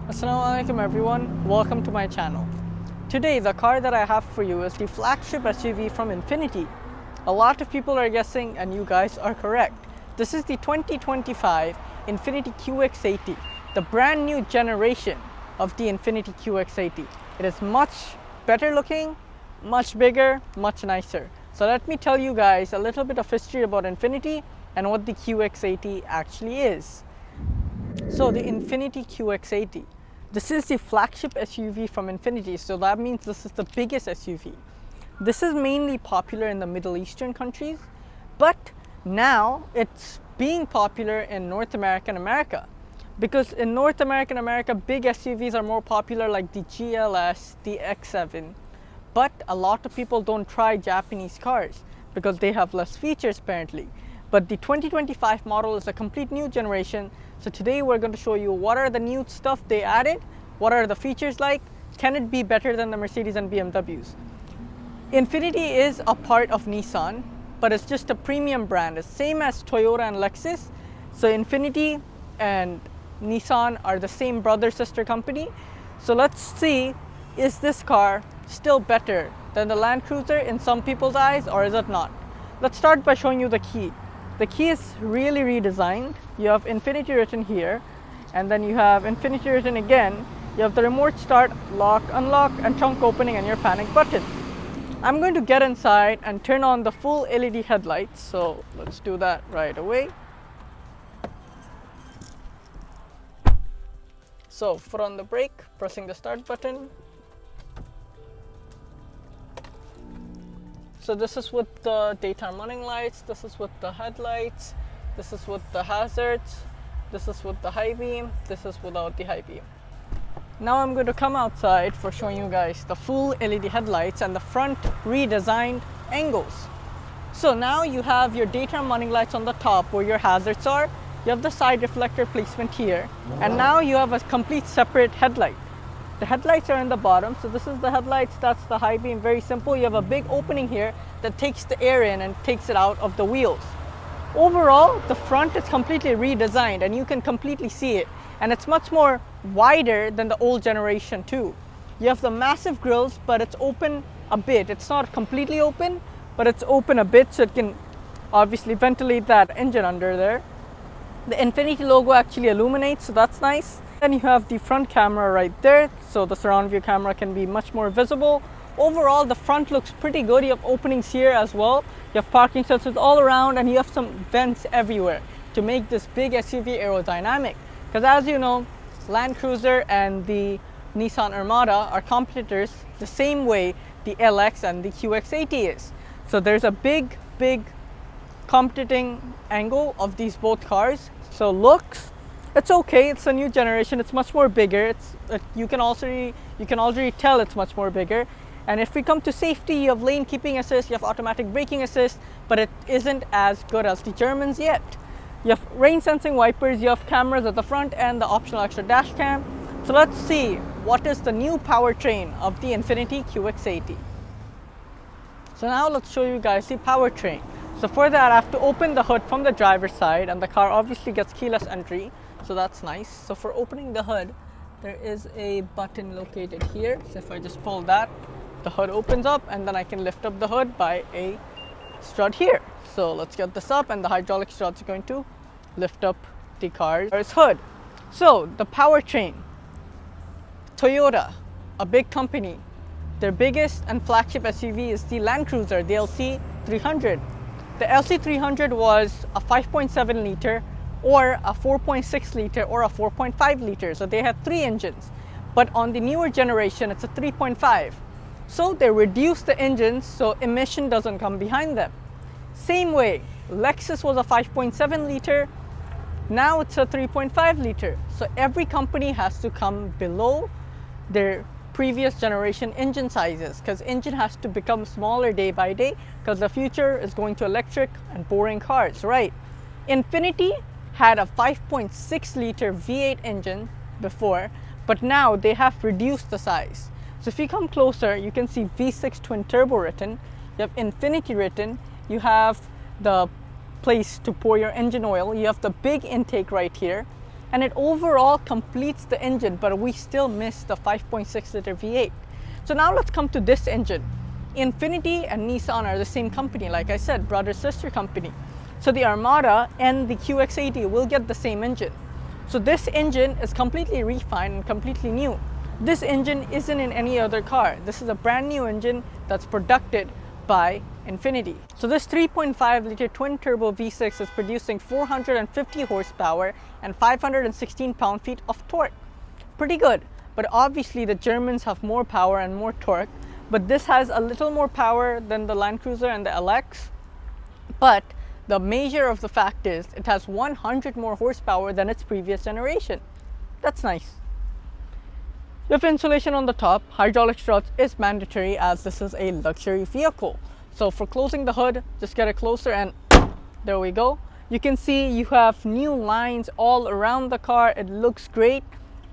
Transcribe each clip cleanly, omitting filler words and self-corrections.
Assalamualaikum everyone, welcome to my channel. Today the car that I have for you is the flagship SUV from Infiniti. A lot of people are guessing and you guys are correct. This is the 2025 Infiniti QX80, the brand new generation of the Infiniti QX80. It is much better looking, much bigger, much nicer. So let me tell you guys a little bit of history about Infiniti and what the QX80 actually is. So the Infiniti QX80. This is the flagship SUV from Infiniti, so that means this is the biggest SUV. This is mainly popular in the Middle Eastern countries, but now it's being popular in North America and America. Because in North America and America, big SUVs are more popular like the GLS, the X7. But a lot of people don't try Japanese cars because they have less features apparently. But the 2025 model is a complete new generation. So today we're going to show you what are the new stuff they added, what are the features like, can it be better than the Mercedes and BMWs. Infiniti is a part of Nissan, but it's just a premium brand. It's same as Toyota and Lexus. So Infiniti and Nissan are the same brother sister company. So let's see, is this car still better than the Land Cruiser in some people's eyes, or is it not? Let's start by showing you the key. The key is really redesigned. You have Infiniti written here, and then you have Infiniti written again. You have the remote start, lock, unlock, and trunk opening, and your panic button. I'm going to get inside and turn on the full LED headlights, so let's do that right away. So foot on the brake, pressing the start button. So this is with the daytime running lights, this is with the headlights, this is with the hazards, this is with the high beam, this is without the high beam. Now I'm going to come outside for showing you guys the full LED headlights and the front redesigned angles. So now you have your daytime running lights on the top where your hazards are, you have the side reflector placement here, and now you have a complete separate headlight. The headlights are in the bottom, so this is the headlights, that's the high beam, very simple. You have a big opening here that takes the air in and takes it out of the wheels. Overall, the front is completely redesigned and you can completely see it. And it's much more wider than the old generation too. You have the massive grills, but it's open a bit. It's not completely open, but it's open a bit, so it can obviously ventilate that engine under there. The Infiniti logo actually illuminates, so that's nice. Then you have the front camera right there, so the surround view camera can be much more visible. Overall, the front looks pretty good. You have openings here as well. You have parking sensors all around, and you have some vents everywhere to make this big SUV aerodynamic. Because as you know, Land Cruiser and the Nissan Armada are competitors the same way the LX and the QX80 is. So there's a big competing angle of these both cars. So looks, it's okay, it's a new generation, it's much more bigger. You can already tell it's much more bigger. And if we come to safety, you have lane keeping assist, you have automatic braking assist, but it isn't as good as the Germans yet. You have rain sensing wipers, you have cameras at the front and the optional extra dash cam. So let's see what is the new powertrain of the Infiniti QX80. So now let's show you guys the powertrain. So for that, I have to open the hood from the driver's side, and the car obviously gets keyless entry. So that's nice. So for opening the hood, there is a button located here. So if I just pull that, the hood opens up, and then I can lift up the hood by a strut here. So let's get this up, and the hydraulic struts are going to lift up the car's hood. So the powertrain, Toyota, a big company, their biggest and flagship SUV is the Land Cruiser, the LC300. The LC300 was a 5.7 liter or a 4.6 liter or a 4.5 liter. So they had three engines. But on the newer generation, it's a 3.5. So they reduced the engines so emission doesn't come behind them. Same way, Lexus was a 5.7 liter. Now it's a 3.5 liter. So every company has to come below their previous generation engine sizes, because engine has to become smaller day by day, because the future is going to electric and boring cars, right? Infiniti had a 5.6 liter V8 engine before, but now they have reduced the size. So if you come closer, you can see V6 twin turbo written, you have Infiniti written, you have the place to pour your engine oil, you have the big intake right here, and it overall completes the engine, but we still miss the 5.6 liter V8. So now let's come to this engine. Infiniti and Nissan are the same company, like I said, brother sister company. So the Armada and the QX80 will get the same engine. So this engine is completely refined and completely new. This engine isn't in any other car. This is a brand new engine that's produced by Infiniti. So this 3.5 liter twin turbo V6 is producing 450 horsepower and 516 pound-feet of torque. Pretty good, but obviously the Germans have more power and more torque, but this has a little more power than the Land Cruiser and the LX. But the measure of the fact is it has 100 more horsepower than its previous generation. That's nice. You have insulation on the top. Hydraulic struts is mandatory as this is a luxury vehicle. So for closing the hood, just get it closer and there we go. You can see you have new lines all around the car. It looks great,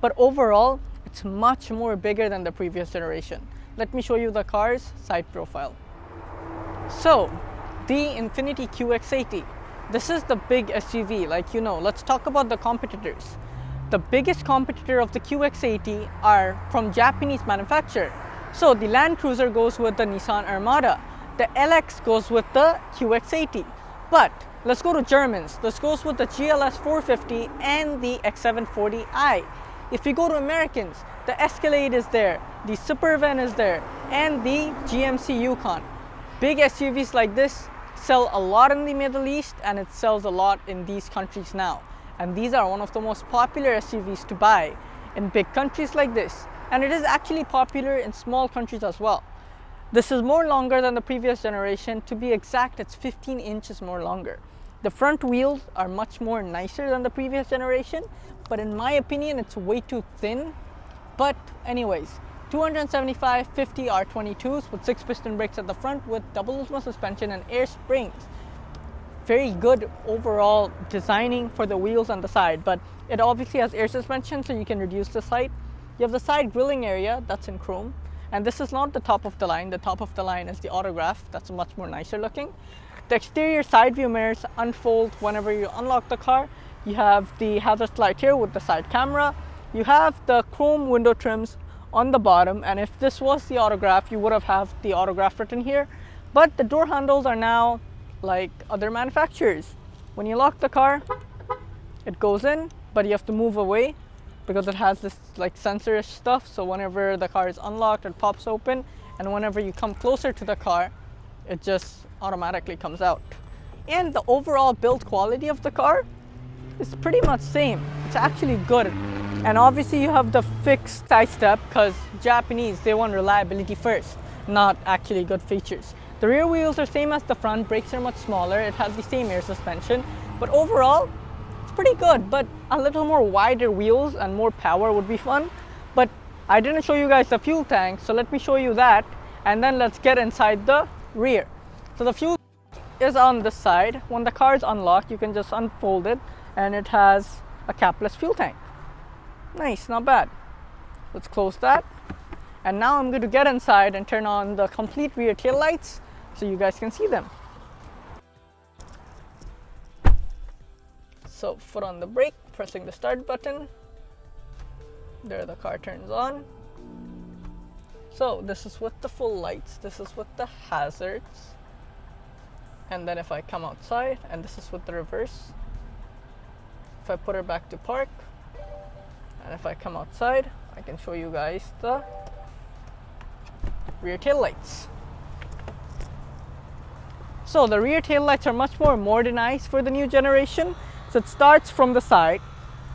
but overall, it's much more bigger than the previous generation. Let me show you the car's side profile. So, the Infiniti QX80. This is the big SUV, like you know. Let's talk about the competitors. The biggest competitor of the QX80 are from Japanese manufacturer. So the Land Cruiser goes with the Nissan Armada. The LX goes with the QX80. But let's go to Germans. This goes with the GLS 450 and the X740i. If you go to Americans, the Escalade is there, the Supervan is there, and the GMC Yukon. Big SUVs like this sell a lot in the Middle East, and it sells a lot in these countries now. And these are one of the most popular SUVs to buy in big countries like this. And it is actually popular in small countries as well. This is more longer than the previous generation. To be exact, it's 15 inches more longer. The front wheels are much more nicer than the previous generation, but in my opinion, it's way too thin. But anyways, 275/50 R22s with 6-piston brakes at the front with double Usma suspension and air springs. Very good overall designing for the wheels on the side, but it obviously has air suspension, so you can reduce the height. You have the side grilling area that's in chrome, and this is not the top of the line. The top of the line is the autograph. That's much more nicer looking. The exterior side view mirrors unfold whenever you unlock the car. You have the hazard light here with the side camera. You have the chrome window trims on the bottom, and if this was the autograph, you would have the autograph written here. But the door handles are now like other manufacturers. When you lock the car, it goes in, but you have to move away because it has this like sensorish stuff. So whenever the car is unlocked, it pops open, and whenever you come closer to the car, it just automatically comes out. And the overall build quality of the car is pretty much same. It's actually good. And obviously you have the fixed side step because Japanese, they want reliability first, not actually good features. The rear wheels are same as the front, brakes are much smaller, it has the same air suspension, but overall, it's pretty good, but a little more wider wheels and more power would be fun. But I didn't show you guys the fuel tank, so let me show you that, and then let's get inside the rear. So the fuel is on this side. When the car is unlocked, you can just unfold it, and it has a capless fuel tank. Nice, not bad. Let's close that. And now I'm going to get inside and turn on the complete rear tail lights so you guys can see them. So foot on the brake, pressing the start button. There the car turns on. So this is with the full lights, this is with the hazards. And then if I come outside, and this is with the reverse. If I put her back to park, and if I come outside, I can show you guys the rear tail lights. So the rear tail lights are much more modernized for the new generation. So it starts from the side,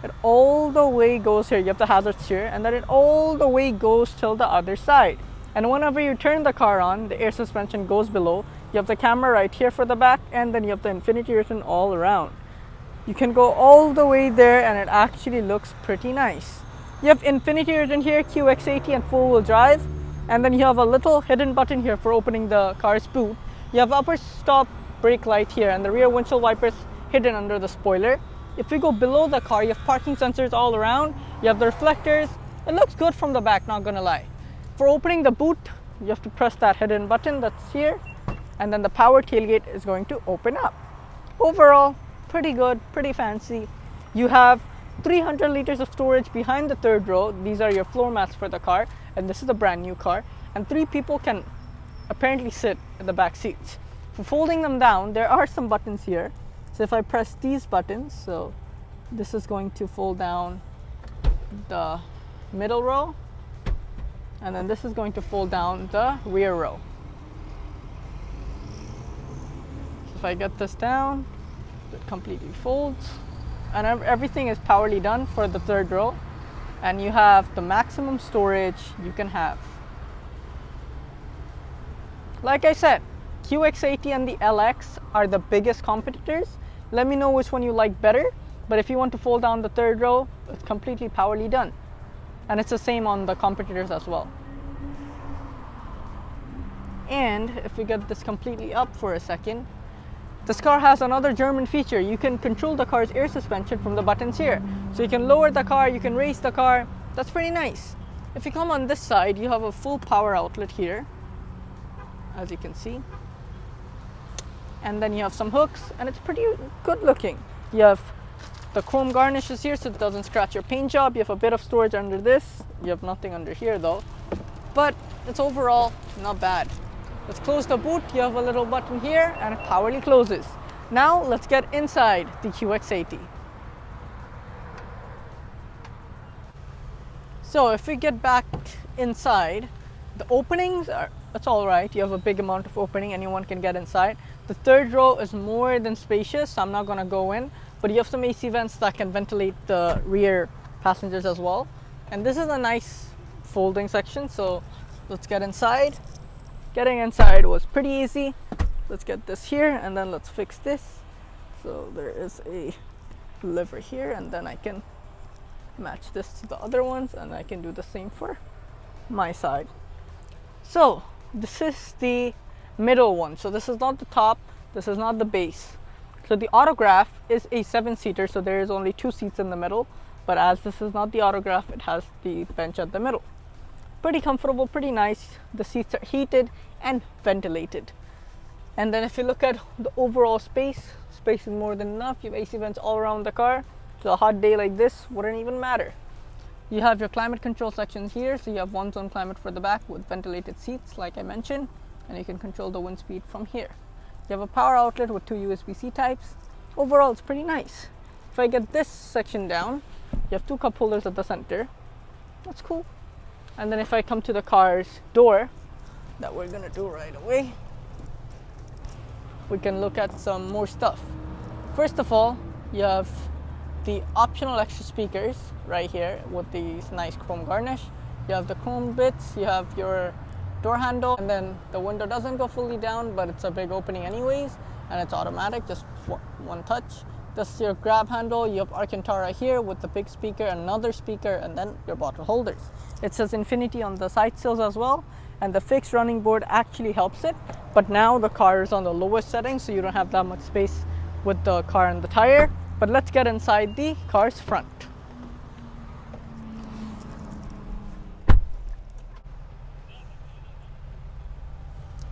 it all the way goes here. You have the hazards here, and then it all the way goes till the other side. And whenever you turn the car on, the air suspension goes below. You have the camera right here for the back, and then you have the Infiniti written all around. You can go all the way there, and it actually looks pretty nice. You have Infiniti written here, QX80 and 4-wheel drive. And then you have a little hidden button here for opening the car's boot. You have upper stop brake light here, and the rear windshield wipers hidden under the spoiler. If we go below the car, you have parking sensors all around. You have the reflectors. It looks good from the back, not gonna lie. For opening the boot, you have to press that hidden button that's here, and then the power tailgate is going to open up. Overall, pretty good, pretty fancy. You have 300 liters of storage behind the third row. These are your floor mats for the car, and this is a brand new car. And 3 people can apparently sit in the back seats. For folding them down, there are some buttons here. So if I press these buttons, so this is going to fold down the middle row, and then this is going to fold down the rear row. So if I get this down, it completely folds, and everything is powerly done for the third row, and you have the maximum storage you can have. Like I said, QX80 and the LX are the biggest competitors. Let me know which one you like better, but if you want to fold down the third row, it's completely powerly done. And it's the same on the competitors as well. And if we get this completely up for a second, this car has another German feature. You can control the car's air suspension from the buttons here. So you can lower the car, you can raise the car. That's pretty nice. If you come on this side, you have a full power outlet here, as you can see. And then you have some hooks, and it's pretty good looking. You have the chrome garnishes here so it doesn't scratch your paint job. You have a bit of storage under this. You have nothing under here though. But it's overall not bad. Let's close the boot. You have a little button here and it powerly closes. Now let's get inside the QX80. So if we get back inside, the openings are, it's all right. You have a big amount of opening, anyone can get inside. The third row is more than spacious, so I'm not gonna go in, but you have some AC vents that can ventilate the rear passengers as well. And this is a nice folding section, so let's get inside. Getting inside was pretty easy. Let's get this here, and then let's fix this. So there is a lever here, and then I can match this to the other ones, and I can do the same for my side. So this is the middle one. So this is not the top, this is not the base. So the autograph is a 7-seater, so there is only 2 seats in the middle, but as this is not the autograph, it has the bench at the middle. Pretty comfortable, pretty nice. The seats are heated and ventilated. And then if you look at the overall space is more than enough. You have AC vents all around the car, so a hot day like this wouldn't even matter. You have your climate control sections here, so you have 1-zone climate for the back with ventilated seats like I mentioned, and you can control the wind speed from here. You have a power outlet with 2 USB-C types. Overall, it's pretty nice. If I get this section down, you have 2 cup holders at the center. That's cool. And then if I come to the car's door, that we're gonna do right away, we can look at some more stuff. First of all, you have the optional extra speakers right here with these nice chrome garnish. You have the chrome bits, you have your door handle, and then the window doesn't go fully down, but it's a big opening anyways, and it's automatic, just one touch. This is your grab handle. You have Alcantara here with the big speaker, another speaker, and then your bottle holders. It says Infiniti on the side sills as well, and the fixed running board actually helps it, but now the car is on the lowest setting, so you don't have that much space with the car and the tire. But let's get inside the car's front.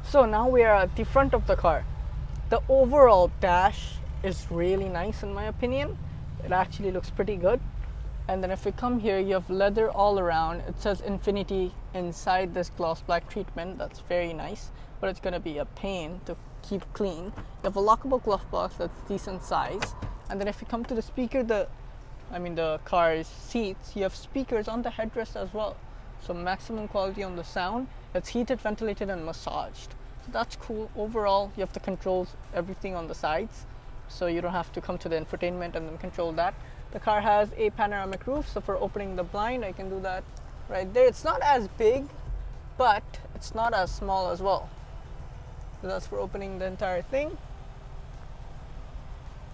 So now we are at the front of the car. The overall dash is really nice in my opinion. It actually looks pretty good. And then if we come here, you have leather all around. It says Infiniti inside this gloss black treatment. That's very nice, but it's gonna be a pain to keep clean. You have a lockable glove box that's decent size. And then if you come to the speaker, the car's seats, you have speakers on the headrest as well. So maximum quality on the sound. It's heated, ventilated, and massaged. So that's cool. Overall, you have the controls, everything on the sides. So you don't have to come to the infotainment and then control that. The car has a panoramic roof, so for opening the blind, I can do that right there. It's not as big, but it's not as small as well. So that's for opening the entire thing.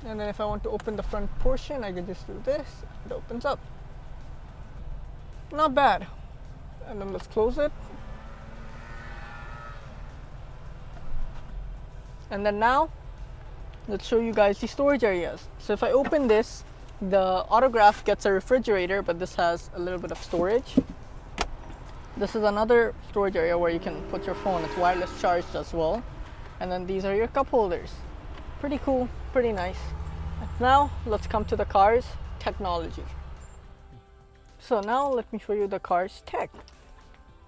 And then if I want to open the front portion, I can just do this. It opens up. Not bad. And then let's close it. And then now, let's show you guys the storage areas. So if I open this, the autograph gets a refrigerator, but this has a little bit of storage. This is another storage area where you can put your phone. It's wireless charged as well. And then these are your cup holders. Pretty cool, pretty nice. Now let's come to the car's technology. So now let me show you the car's tech.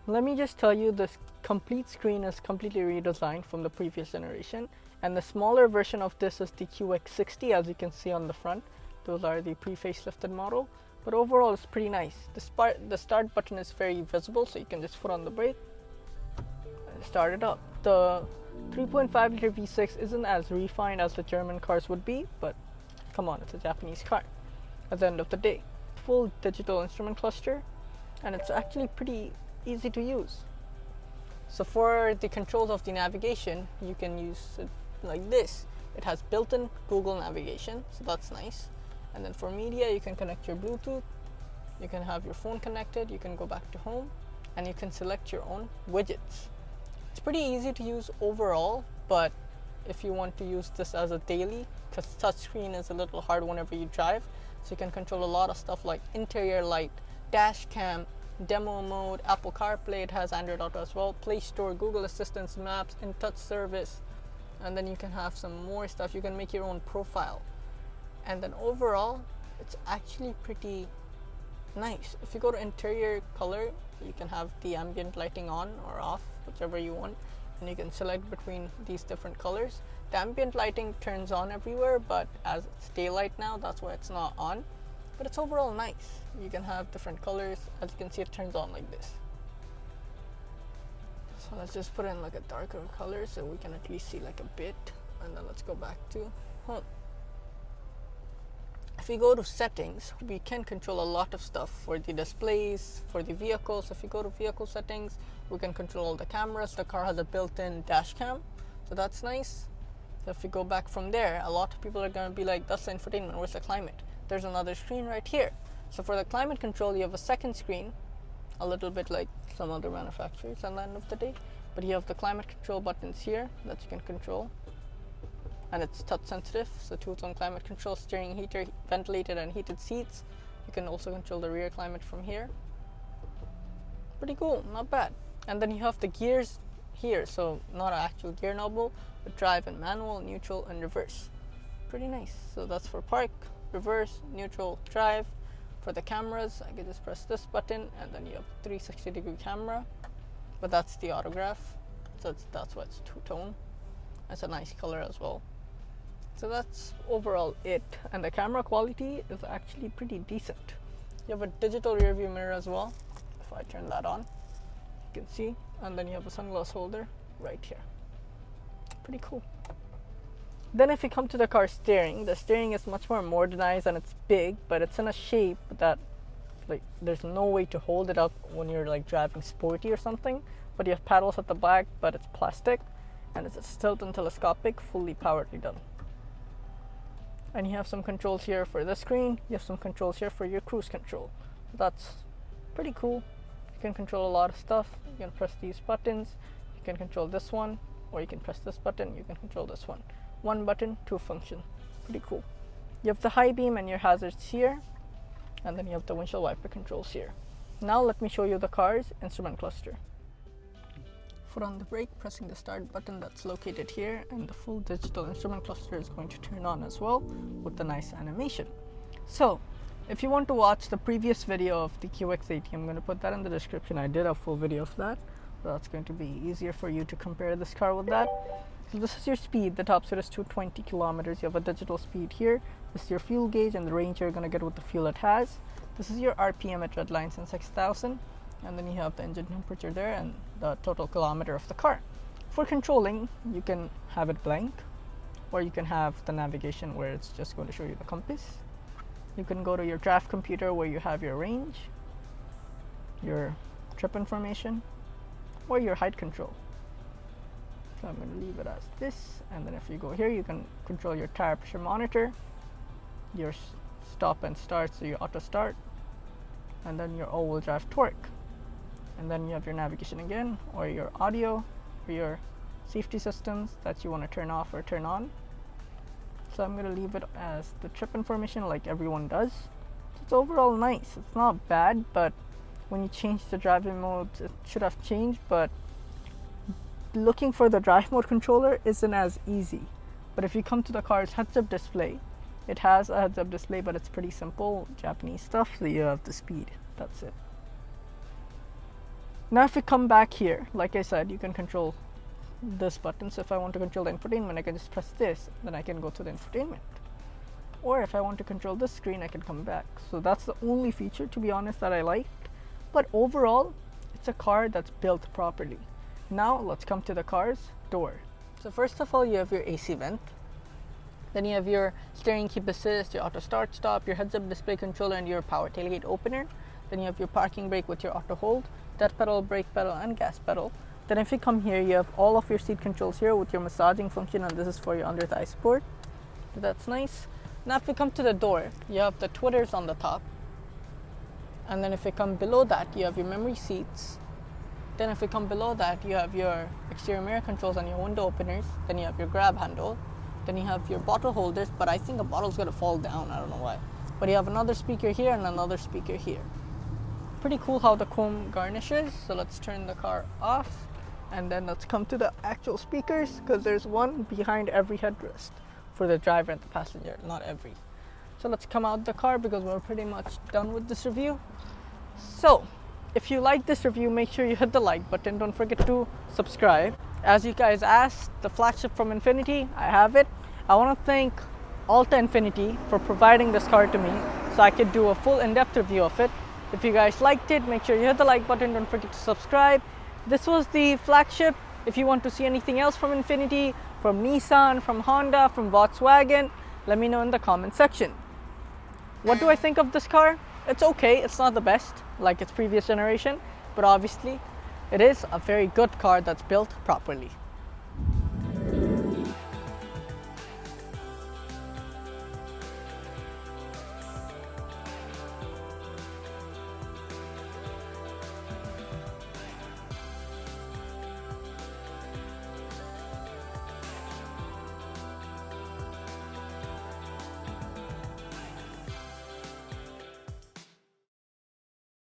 Let me just tell you, this complete screen is completely redesigned from the previous generation, and the smaller version of this is the QX60, as you can see on the front. Those are the pre-facelifted model, but overall it's pretty nice. The start button is very visible, so you can just put on the brake and start it up. The 3.5 liter V6 isn't as refined as the German cars would be, but come on, it's a Japanese car at the end of the day. Full digital instrument cluster, and it's actually pretty easy to use. So for the controls of the navigation, you can use it like this. It has built-in Google navigation, so that's nice. And then for media, you can connect your Bluetooth, you can have your phone connected, you can go back to home, and you can select your own widgets. It's pretty easy to use overall, but if you want to use this as a daily, because touchscreen is a little hard whenever you drive, so you can control a lot of stuff like interior light, dash cam, demo mode, Apple CarPlay, it has Android Auto as well, Play Store, Google Assistant, Maps, InTouch service, and then you can have some more stuff. You can make your own profile, and then overall it's actually pretty nice. If you go to interior color, you can have the ambient lighting on or off, whichever you want, and you can select between these different colors. The ambient lighting turns on everywhere, but as it's daylight now, that's why it's not on, but it's overall nice. You can have different colors. As you can see, it turns on like this. So let's just put in like a darker color so we can at least see like a bit, and then let's go back to home. If we go to settings, we can control a lot of stuff for the displays, for the vehicles. If you go to vehicle settings, we can control all the cameras. The car has a built-in dash cam, so that's nice. So if we go back from there, a lot of people are going to be like, that's the infotainment, where's the climate? There's another screen right here. So for the climate control, you have a second screen, a little bit like some other manufacturers at the end of the day, but you have the climate control buttons here that you can control, and it's touch sensitive, so tools on climate control, steering, heater, ventilated and heated seats. You can also control the rear climate from here. Pretty cool, not bad. And then you have the gears here, so not an actual gear knob, but drive and manual, neutral and reverse. Pretty nice. So that's for park, reverse, neutral, drive. For the cameras, I can just press this button, and then you have 360-degree camera, but that's the autograph, so that's why it's two-tone. It's a nice color as well. So that's overall it, and the camera quality is actually pretty decent. You have a digital rear view mirror as well. If I turn that on, you can see, and then you have a sunglass holder right here. Pretty cool. Then if you come to the car steering, the steering is much more modernized, and it's big, but it's in a shape that like there's no way to hold it up when you're like driving sporty or something. But you have paddles at the back, but it's plastic, and it's stilt and telescopic, fully poweredly done. And you have some controls here for the screen. You have some controls here for your cruise control. That's pretty cool. You can control a lot of stuff. You can press these buttons. You can control this one, or you can press this button. You can control this one. One button, two function. Pretty cool. You have the high beam and your hazards here, and then you have the windshield wiper controls here. Now let me show you the car's instrument cluster. Foot on the brake, pressing the start button that's located here, and the full digital instrument cluster is going to turn on as well with the nice animation. So if you want to watch the previous video of the QX80, I'm going to put that in the description. I did a full video of that, so that's going to be easier for you to compare this car with that. So this is your speed. The top speed is 220 kilometers. You have a digital speed here. This is your fuel gauge and the range you're going to get with the fuel it has. This is your RPM at red lines and 6,000. And then you have the engine temperature there and the total kilometer of the car. For controlling, you can have it blank, or you can have the navigation where it's just going to show you the compass. You can go to your draft computer where you have your range, your trip information, or your height control. So I'm going to leave it as this, and then if you go here, you can control your tire pressure monitor, your stop and start, so your auto start, and then your all-wheel drive torque. And then you have your navigation again, or your audio, or your safety systems that you want to turn off or turn on. So I'm going to leave it as the trip information like everyone does. It's overall nice. It's not bad, but when you change the driving mode, it should have changed, but looking for the drive mode controller isn't as easy. But if you come to the car's heads-up display, it has a heads-up display, but it's pretty simple Japanese stuff. So you have the speed, That's it. Now if we come back here, like I said, you can control this button. So if I want to control the infotainment, I can just press this, then I can go to the infotainment. Or if I want to control this screen, I can come back. So that's the only feature, to be honest, that I liked. But overall, it's a car that's built properly. Now let's come to the car's door. So first of all, you have your AC vent. Then you have your steering keep assist, your auto start stop, your heads-up display controller, and your power tailgate opener. Then you have your parking brake with your auto hold, dead pedal, brake pedal, and gas pedal. Then if you come here, you have all of your seat controls here with your massaging function, and this is for your under thigh support. So that's nice. Now if we come to the door, you have the tweeters on the top. And then if we come below that, you have your memory seats. Then if we come below that, you have your exterior mirror controls and your window openers. Then you have your grab handle. Then you have your bottle holders, but I think the bottle's gonna fall down, I don't know why. But you have another speaker here and another speaker here. Pretty cool how the chrome garnishes. So let's turn the car off. And then let's come to the actual speakers, because there's one behind every headrest for the driver and the passenger, not every. So let's come out the car because we're pretty much done with this review. So if you like this review, make sure you hit the like button. Don't forget to subscribe. As you guys asked, the flagship from Infiniti, I have it. I want to thank Alta Infiniti for providing this car to me so I could do a full in-depth review of it. If you guys liked it, make sure you hit the like button. Don't forget to subscribe. This was the flagship. If you want to see anything else from Infiniti, from Nissan, from Honda, from Volkswagen, let me know in the comment section. What do I think of this car? It's okay. It's not the best like its previous generation, but obviously it is a very good car that's built properly.